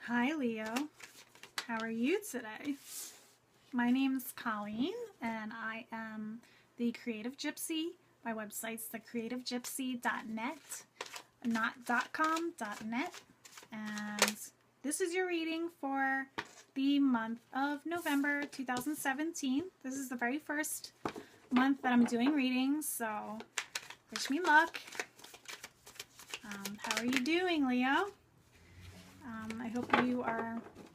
Hi Leo, how are you today? My name's Colleen and I am the Creative Gypsy. My website's thecreativegypsy.net, not .com, .net. And this is your reading for the month of November 2017. This is the very first month that I'm doing readings, so wish me luck. How are you doing, Leo? I hope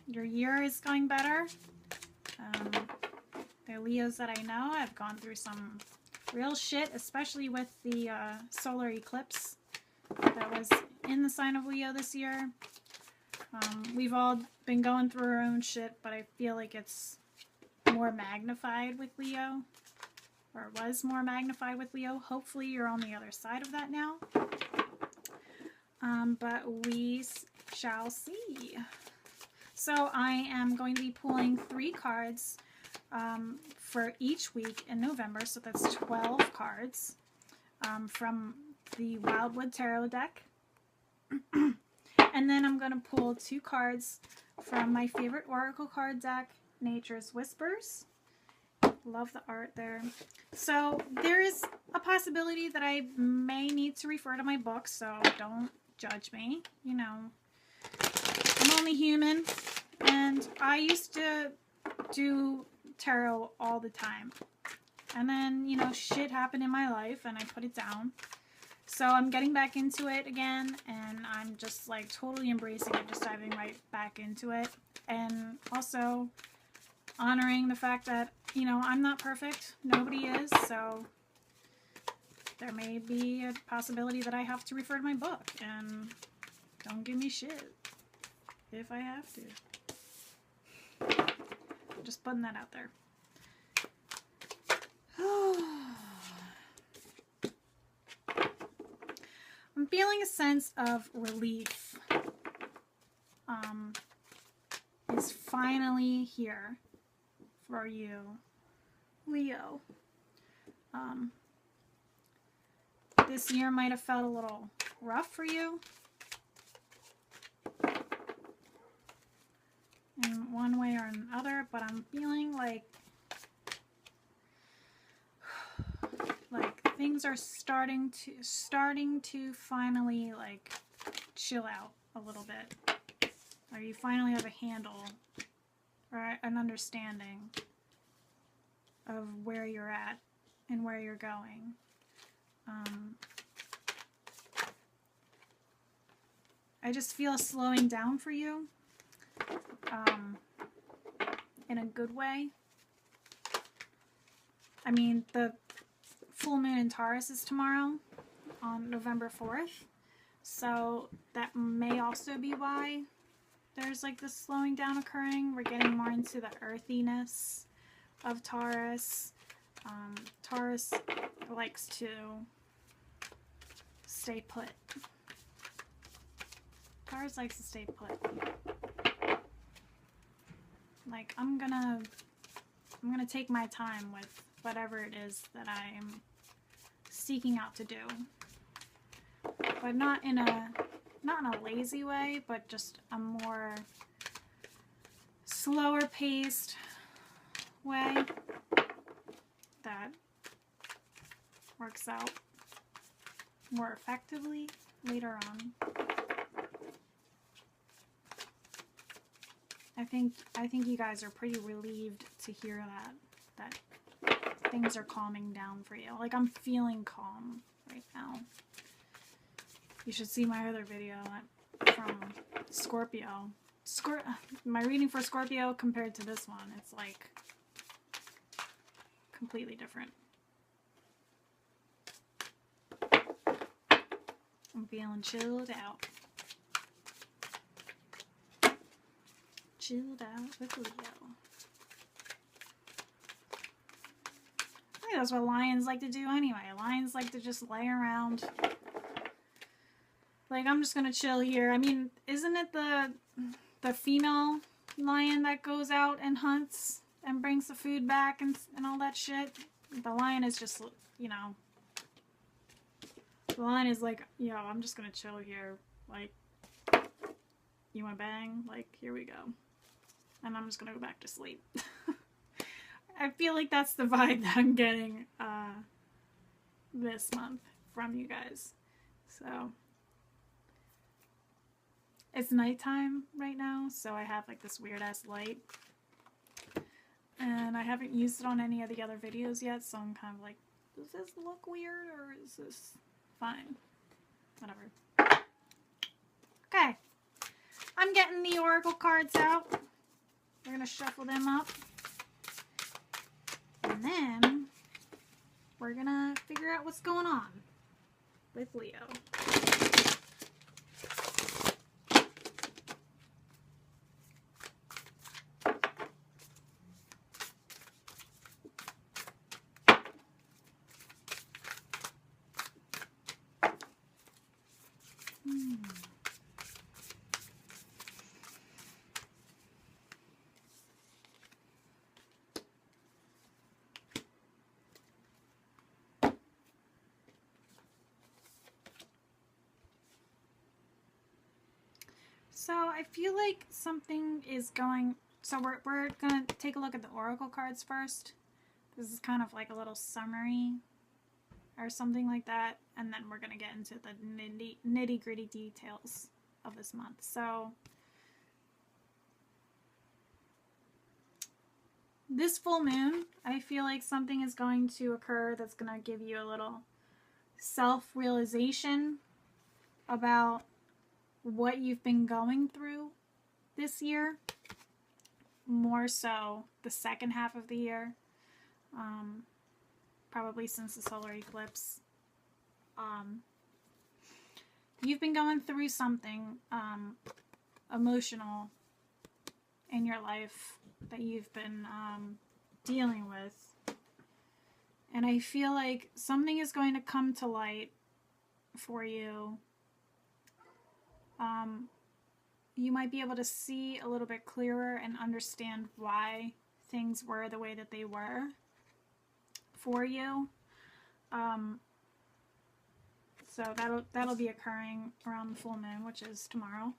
your year is going better. The Leos that I know have gone through some real shit, especially with the solar eclipse that was in the sign of Leo this year. We've all been going through our own shit, but I feel like it's more magnified with Leo, or was more magnified with Leo. Hopefully you're on the other side of that now. But we shall see. So I am going to be pulling 3 cards for each week in November, so that's 12 cards from the Wildwood Tarot deck. And then I'm going to pull 2 cards from my favorite Oracle card deck, Nature's Whispers. Love the art there. So there is a possibility that I may need to refer to my book, so don't judge me. You know, I'm only human, and I used to do tarot all the time. And then, you know, shit happened in my life and I put it down. So I'm getting back into it again, and I'm just like totally embracing it, just diving right back into it. And also honoring the fact that, you know, I'm not perfect. Nobody is, so there may be a possibility that I have to refer to my book, and don't give me shit if I have to. Just putting that out there. I'm feeling a sense of relief. Is finally here for you, Leo. This year might have felt a little rough for you in one way or another, but I'm feeling like things are starting to finally like chill out a little bit, or you finally have a handle or an understanding of where you're at and where you're going. I just feel a slowing down for you, in a good way. I mean, the full moon in Taurus is tomorrow on November 4th, so that may also be why there's like this slowing down occurring. We're getting more into the earthiness of Taurus. Taurus likes to stay put. Taurus likes to stay put. Like, I'm gonna take my time with whatever it is that I'm seeking out to do, but not in a lazy way, but just a more slower paced way that works out more effectively later on. I think you guys are pretty relieved to hear that things are calming down for you. Like, I'm feeling calm right now. You should see my other video from Scorpio. My reading for Scorpio compared to this one, it's like completely different. I'm feeling chilled out. Chilled out with Leo. I think that's what lions like to do anyway. Lions like to just lay around. Like, I'm just gonna chill here. I mean, isn't it the female lion that goes out and hunts and brings the food back and all that shit? The lion is just, you know, the lion is like, yo, I'm just gonna chill here. Like, you want to bang? Like, here we go. And I'm just going to go back to sleep. I feel like that's the vibe that I'm getting this month from you guys. So, it's nighttime right now, so I have like this weird ass light. And I haven't used it on any of the other videos yet, so I'm kind of like, does this look weird or is this fine? Whatever. Okay. I'm getting the oracle cards out. We're going to shuffle them up. And then we're going to figure out what's going on with Leo. So I feel like something is going, so we're going to take a look at the oracle cards first. This is kind of like a little summary or something like that. And then we're going to get into the nitty gritty details of this month. So this full moon, I feel like something is going to occur that's going to give you a little self-realization about what you've been going through this year, more so the second half of the year, probably since the solar eclipse. You've been going through something emotional in your life that you've been dealing with, and I feel like something is going to come to light for you. You might be able to see a little bit clearer and understand why things were the way that they were for you. So that'll be occurring around the full moon, which is tomorrow.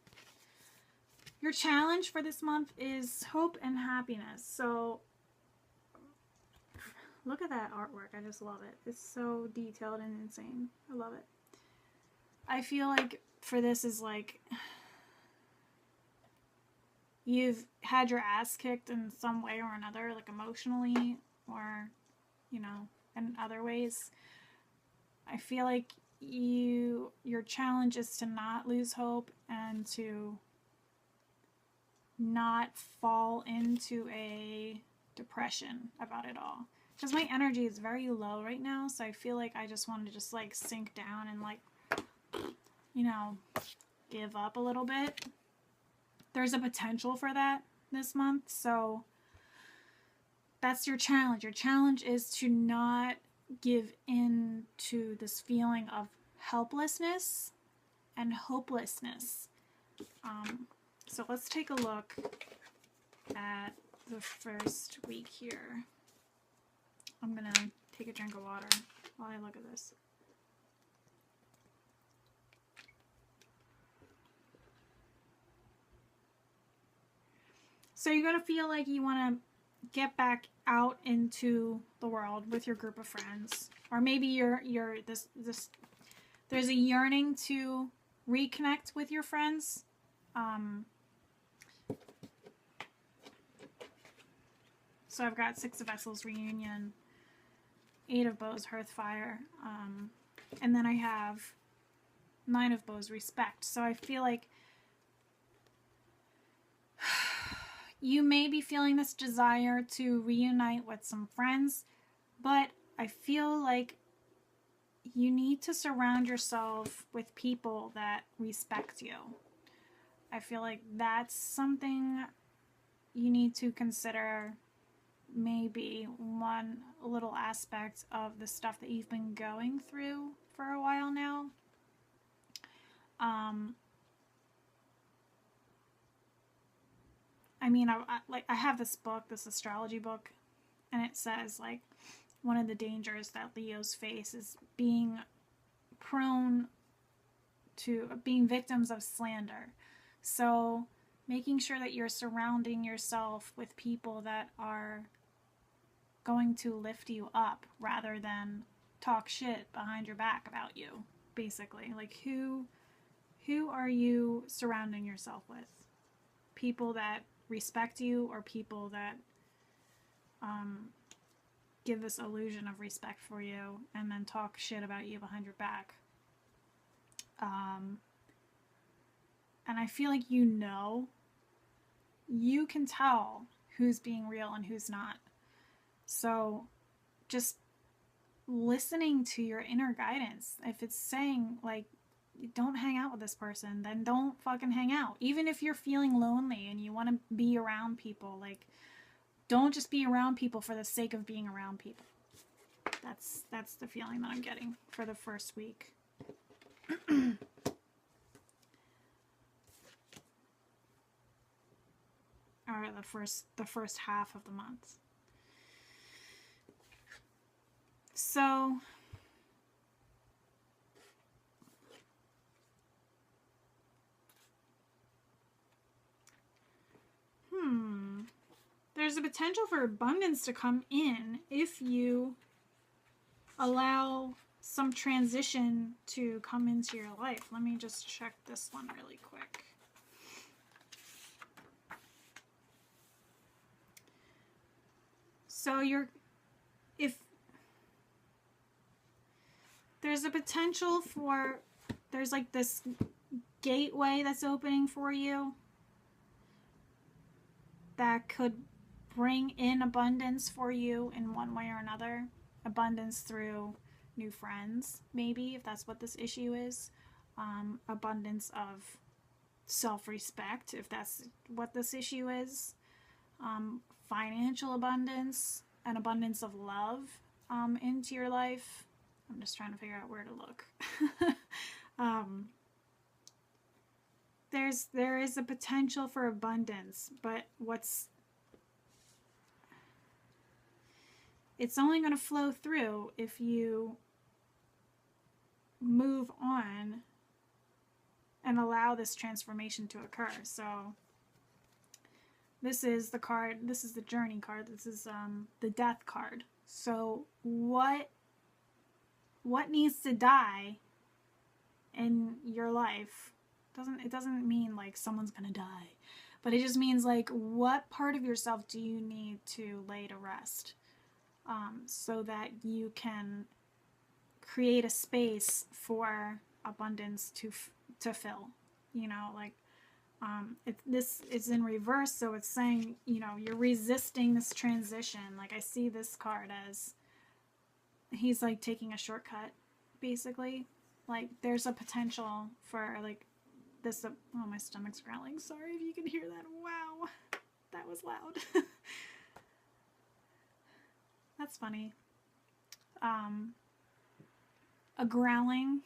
Your challenge for this month is hope and happiness. So look at that artwork. I just love it. It's so detailed and insane. I love it. I feel like for this is like you've had your ass kicked in some way or another, like emotionally or, you know, in other ways. I feel like your challenge is to not lose hope and to not fall into a depression about it all. Because my energy is very low right now, so I feel like I just want to just like sink down and like, you know, give up a little bit. There's a potential for that this month, so that's your challenge. Your challenge is to not give in to this feeling of helplessness and hopelessness. So let's take a look at the first week here. I'm gonna take a drink of water while I look at this. So you're going to feel like you want to get back out into the world with your group of friends. Or maybe there's a yearning to reconnect with your friends. So I've got 6 of Vessels reunion, 8 of Bows Hearthfire, and then I have 9 of Bows respect. So I feel like you may be feeling this desire to reunite with some friends, but I feel like you need to surround yourself with people that respect you. I feel like that's something you need to consider, maybe one little aspect of the stuff that you've been going through for a while now. I mean, I have this book, this astrology book, and it says, like, one of the dangers that Leos face is being prone to being victims of slander. So making sure that you're surrounding yourself with people that are going to lift you up rather than talk shit behind your back about you, basically. Like, who are you surrounding yourself with? People that respect you, or people that give this illusion of respect for you and then talk shit about you behind your back? And I feel like you can tell who's being real and who's not. So just listening to your inner guidance. If it's saying, like, don't hang out with this person, then don't fucking hang out. Even if you're feeling lonely and you want to be around people, like, don't just be around people for the sake of being around people. That's the feeling that I'm getting for the first week. Or the first half of the month. So there's a potential for abundance to come in if you allow some transition to come into your life. Let me just check this one really quick. So if there's a potential for, there's like this gateway that's opening for you that could bring in abundance for you in one way or another. Abundance through new friends, maybe, if that's what this issue is. Abundance of self-respect, if that's what this issue is. Financial abundance, an abundance of love into your life. I'm just trying to figure out where to look. There is a potential for abundance, but it's only going to flow through if you move on and allow this transformation to occur. So this is the card, this is the journey card, this is the death card. So what needs to die in your life? It doesn't mean like someone's gonna die, but it just means like, what part of yourself do you need to lay to rest, so that you can create a space for abundance to fill. You know, like, this is in reverse, so it's saying, you know, you're resisting this transition. Like, I see this card as he's like taking a shortcut, basically. Like, there's a potential for like this. Oh, my stomach's growling. Sorry if you can hear that. Wow, that was loud. That's funny. A growling.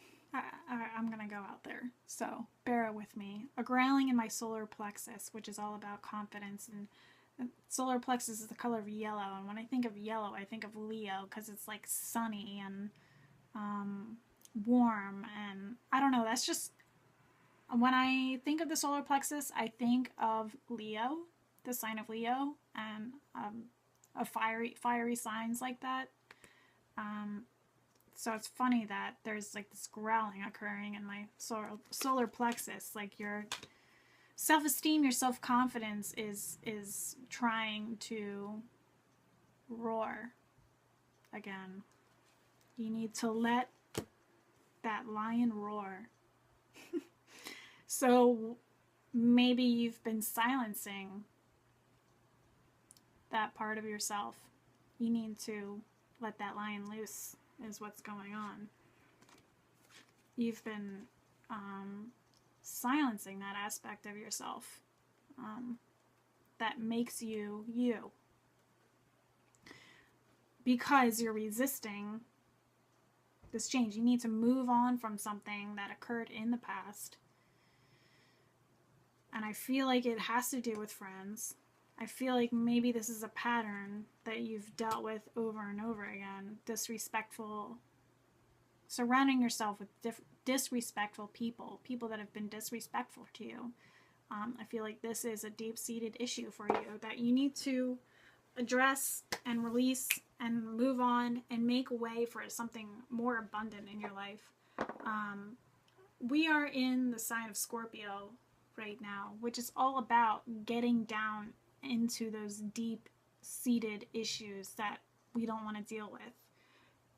I'm gonna go out there, so bear with me. A growling in my solar plexus, which is all about confidence, and solar plexus is the color of yellow, and when I think of yellow, I think of Leo, because it's like sunny and warm, and I don't know, that's just, when I think of the solar plexus, I think of Leo, the sign of Leo, and a fiery signs like that. So it's funny that there's like this growling occurring in my solar plexus. Like, your self-esteem, your self-confidence is trying to roar again. You need to let that lion roar. So maybe you've been silencing that part of yourself. You need to let that lion loose, is what's going on. You've been silencing that aspect of yourself that makes you you, because you're resisting this change. You need to move on from something that occurred in the past, and I feel like it has to do with friends. I feel like maybe this is a pattern that you've dealt with over and over again. Disrespectful, surrounding yourself with disrespectful people that have been disrespectful to you. I feel like this is a deep-seated issue for you that you need to address and release and move on and make way for something more abundant in your life. We are in the sign of Scorpio right now, which is all about getting down into those deep-seated issues that we don't want to deal with.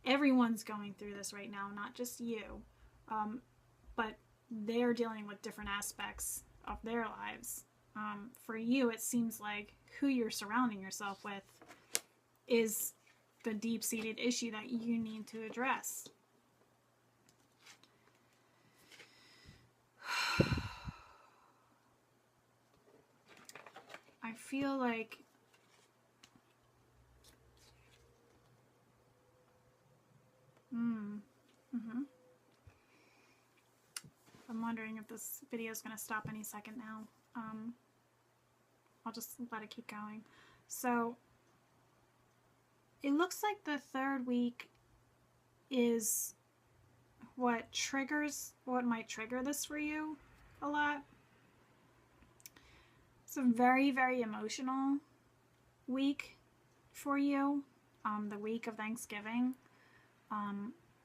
Everyone's going through this right now, not just you, but they're dealing with different aspects of their lives. For you, it seems like who you're surrounding yourself with is the deep-seated issue that you need to address. I feel like I'm wondering if this video is going to stop any second now. I'll just let it keep going. So it looks like the third week is what might trigger this for you a lot. It's a very, very emotional week for you. The week of Thanksgiving.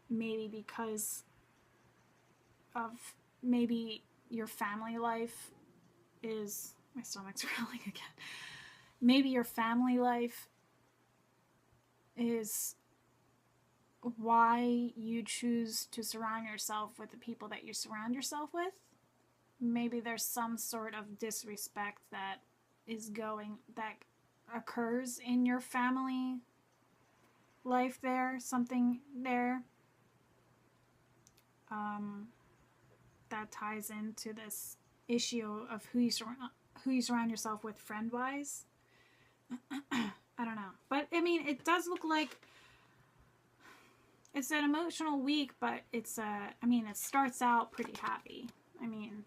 Maybe because of maybe your family life is... My stomach's growling again. Maybe your family life is why you choose to surround yourself with the people that you surround yourself with. Maybe there's some sort of disrespect that occurs in your family life there, something there that ties into this issue of who you surround yourself with friend-wise. I don't know. But, I mean, it does look like it's an emotional week, but it starts out pretty happy. I mean,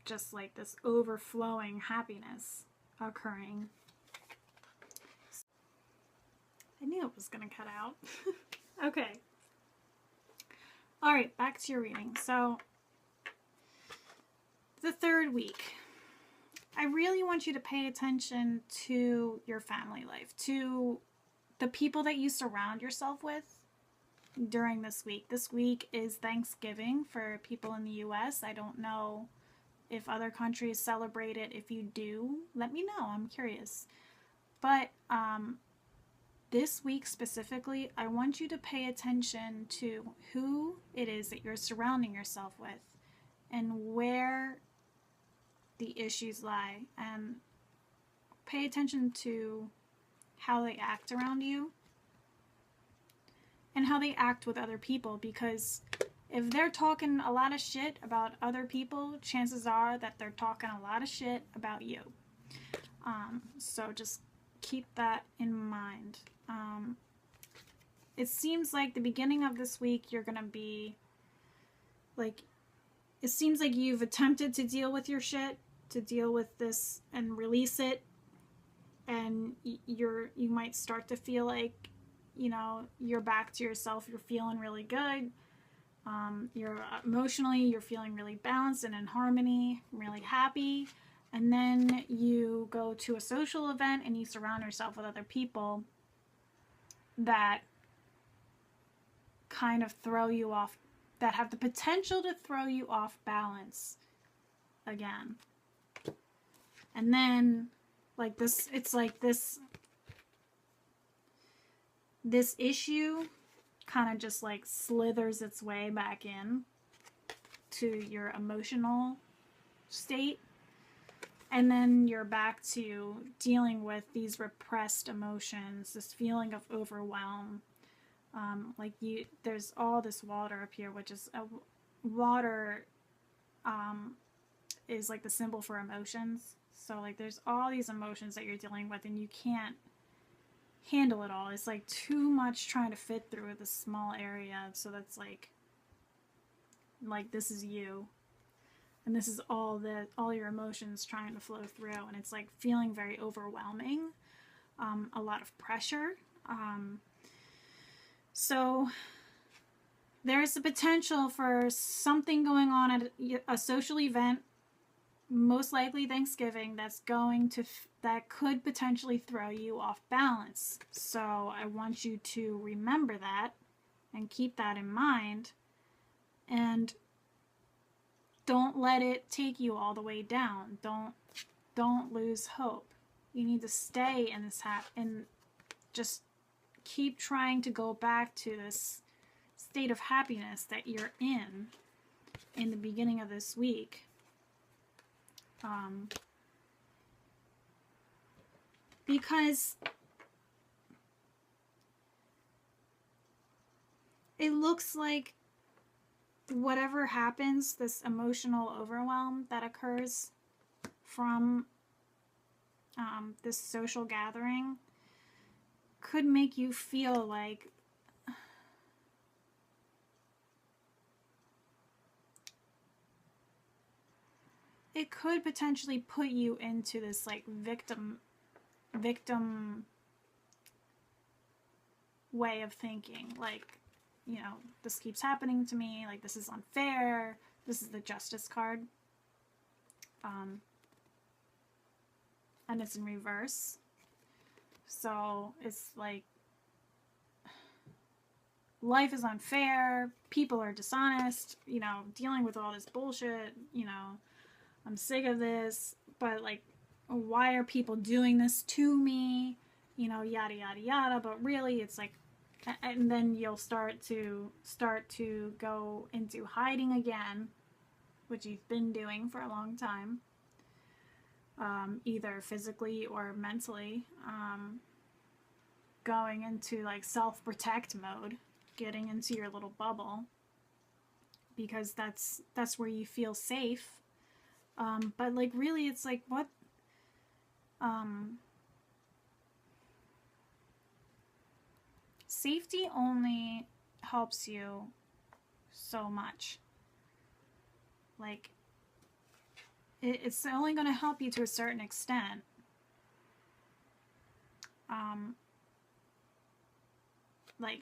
just like this overflowing happiness occurring. I knew it was going to cut out. Okay. Alright, back to your reading. So, the third week. I really want you to pay attention to your family life, to the people that you surround yourself with during this week. This week is Thanksgiving for people in the U.S. I don't know if other countries celebrate it. If you do, let me know. I'm curious. But this week specifically, I want you to pay attention to who it is that you're surrounding yourself with and where the issues lie, and pay attention to how they act around you and how they act with other people, because if they're talking a lot of shit about other people, chances are that they're talking a lot of shit about you. So just keep that in mind. It seems like the beginning of this week you're gonna be like, it seems like you've attempted to deal with your shit, to deal with this and release it, and you might start to feel like, you know, you're back to yourself. You're feeling really good. You're feeling really balanced and in harmony, really happy. And then you go to a social event and you surround yourself with other people that kind of throw you off, that have the potential to throw you off balance again. And then, like this, it's like this issue kind of just like slithers its way back in to your emotional state. And then you're back to dealing with these repressed emotions, this feeling of overwhelm. There's all this water up here, which is water is like the symbol for emotions. So like there's all these emotions that you're dealing with and you can't handle it all. It's like too much trying to fit through this small area. So that's like this is you. And this is all your emotions trying to flow through, and it's like feeling very overwhelming, a lot of pressure. So there's a potential for something going on at a social event, most likely Thanksgiving, that could potentially throw you off balance. So I want you to remember that and keep that in mind, and don't let it take you all the way down. Don't lose hope. You need to stay in this and just keep trying to go back to this state of happiness that you're in the beginning of this week. Because it looks like whatever happens, this emotional overwhelm that occurs from this social gathering could make you feel like it could potentially put you into this like victim way of thinking, like, you know, this keeps happening to me, like this is unfair. This is the justice card, and it's in reverse, so it's like life is unfair, people are dishonest, you know, dealing with all this bullshit, you know, I'm sick of this, but like, why are people doing this to me? You know, yada, yada, yada. But really, it's like, and then you'll start to go into hiding again, which you've been doing for a long time, either physically or mentally, going into like self-protect mode, getting into your little bubble, because that's where you feel safe. But like, really, it's like, what, safety only helps you so much. Like, it's only going to help you to a certain extent. Like,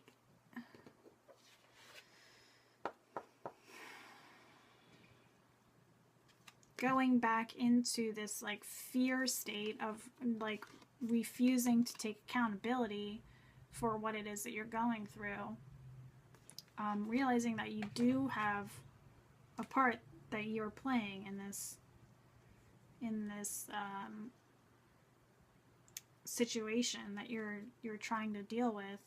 going back into this like fear state of like refusing to take accountability for what it is that you're going through, realizing that you do have a part that you're playing in this situation that you're trying to deal with,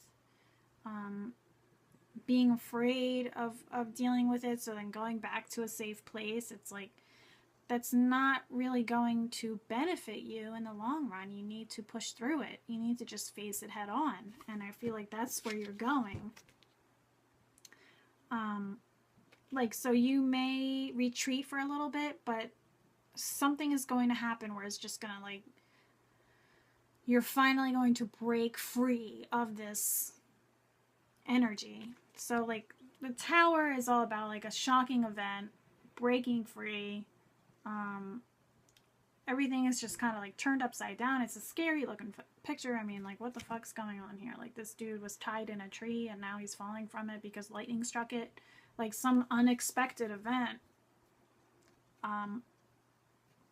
being afraid of dealing with it, so then going back to a safe place, it's like, that's not really going to benefit you in the long run. You need to push through it. You need to just face it head on. And I feel like that's where you're going. Like, so you may retreat for a little bit, but something is going to happen where it's just going to, like, you're finally going to break free of this energy. So, like, the Tower is all about, like, a shocking event, breaking free. Everything is just kind of like turned upside down. It's a scary looking picture. I mean, like, what the fuck's going on here? Like, this dude was tied in a tree and now he's falling from it because lightning struck it. Like, some unexpected event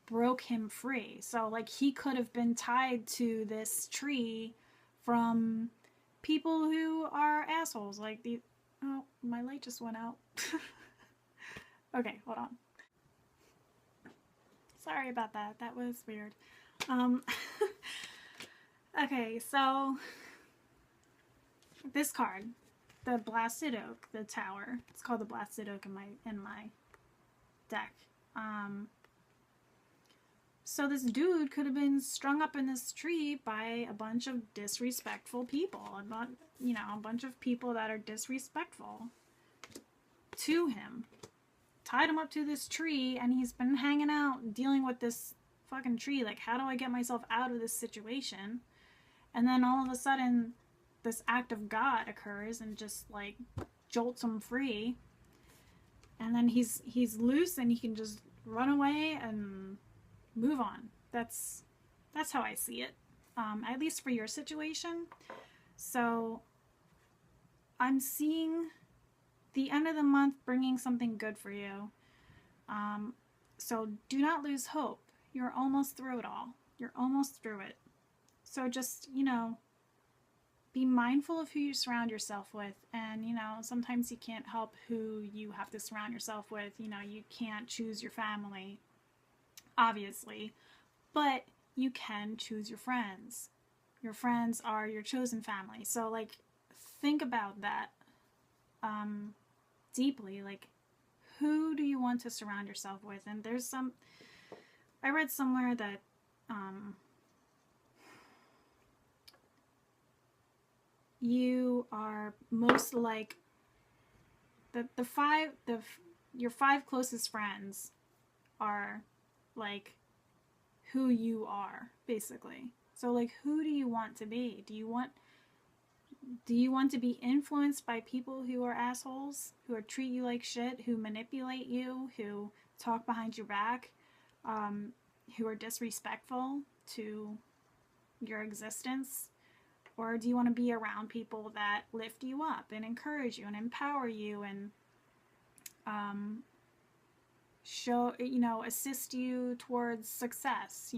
broke him free. So, like, he could have been tied to this tree from people who are assholes. Like, oh, my light just went out. Okay, hold on. Sorry about that. That was weird. Okay, so this card, the Blasted Oak, the Tower. It's called the Blasted Oak in my deck. So this dude could have been strung up in this tree by a bunch of disrespectful people, a bunch of people that are disrespectful to him. Tied him up to this tree, and he's been hanging out dealing with this fucking tree. Like, how do I get myself out of this situation? And then all of a sudden, this act of God occurs and just like jolts him free. And then he's loose and he can just run away and move on. That's how I see it, at least for your situation. So I'm seeing the end of the month bringing something good for you. So do not lose hope. You're almost through it all. You're almost through it. So just, be mindful of who you surround yourself with. And, sometimes you can't help who you have to surround yourself with. You can't choose your family, obviously, but you can choose your friends. Your friends are your chosen family. So, like, think about that deeply. Like, who do you want to surround yourself with? And I read somewhere that you are most like your 5 closest friends are like who you are, basically. So, like, who do you want to be? Do you want to be influenced by people who are assholes, who treat you like shit, who manipulate you, who talk behind your back, who are disrespectful to your existence? Or do you want to be around people that lift you up and encourage you and empower you and assist you towards success?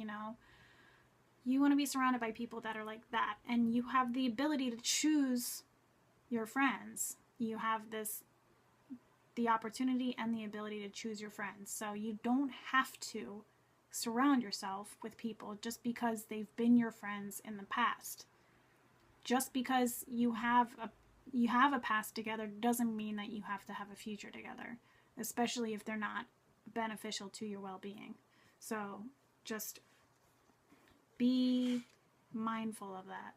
You want to be surrounded by people that are like that, and you have the ability to choose your friends. You have the opportunity and the ability to choose your friends. So you don't have to surround yourself with people just because they've been your friends in the past. Just because you have a past together doesn't mean that you have to have a future together, especially if they're not beneficial to your well-being. So just be mindful of that,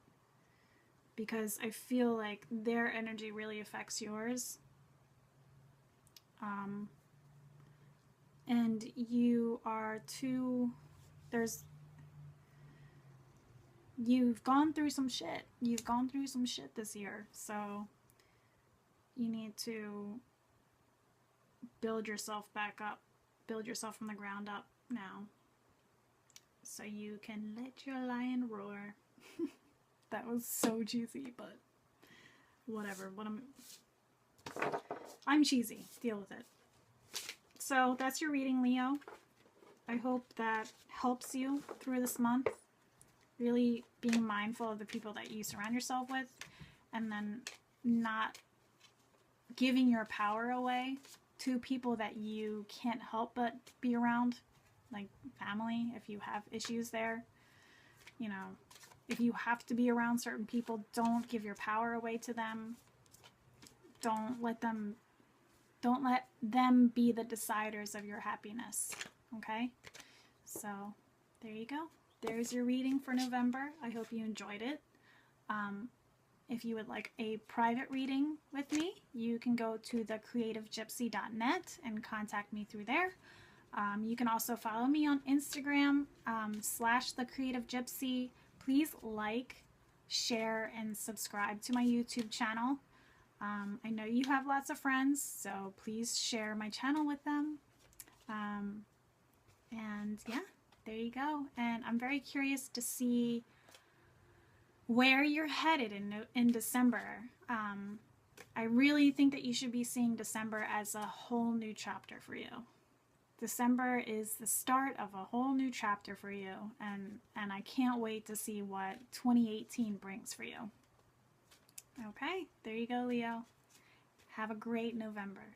because I feel like their energy really affects yours. And you are you've gone through some shit. You've gone through some shit this year. So you need to build yourself back up. Build yourself from the ground up now, so you can let your lion roar. That was so cheesy, but whatever. I'm cheesy. Deal with it. So that's your reading, Leo. I hope that helps you through this month. Really being mindful of the people that you surround yourself with, and then not giving your power away to people that you can't help but be around, like family, if you have issues there. If you have to be around certain people, don't give your power away to them. Don't let them be the deciders of your happiness. Okay? So there you go. There's your reading for November. I hope you enjoyed it. If you would like a private reading with me, you can go to thecreativegypsy.net and contact me through there. You can also follow me on Instagram, /thecreativegypsy. Please like, share, and subscribe to my YouTube channel. I know you have lots of friends, so please share my channel with them. And yeah, there you go. And I'm very curious to see where you're headed in December. I really think that you should be seeing December as a whole new chapter for you. December is the start of a whole new chapter for you, and I can't wait to see what 2018 brings for you. Okay, there you go, Leo. Have a great November.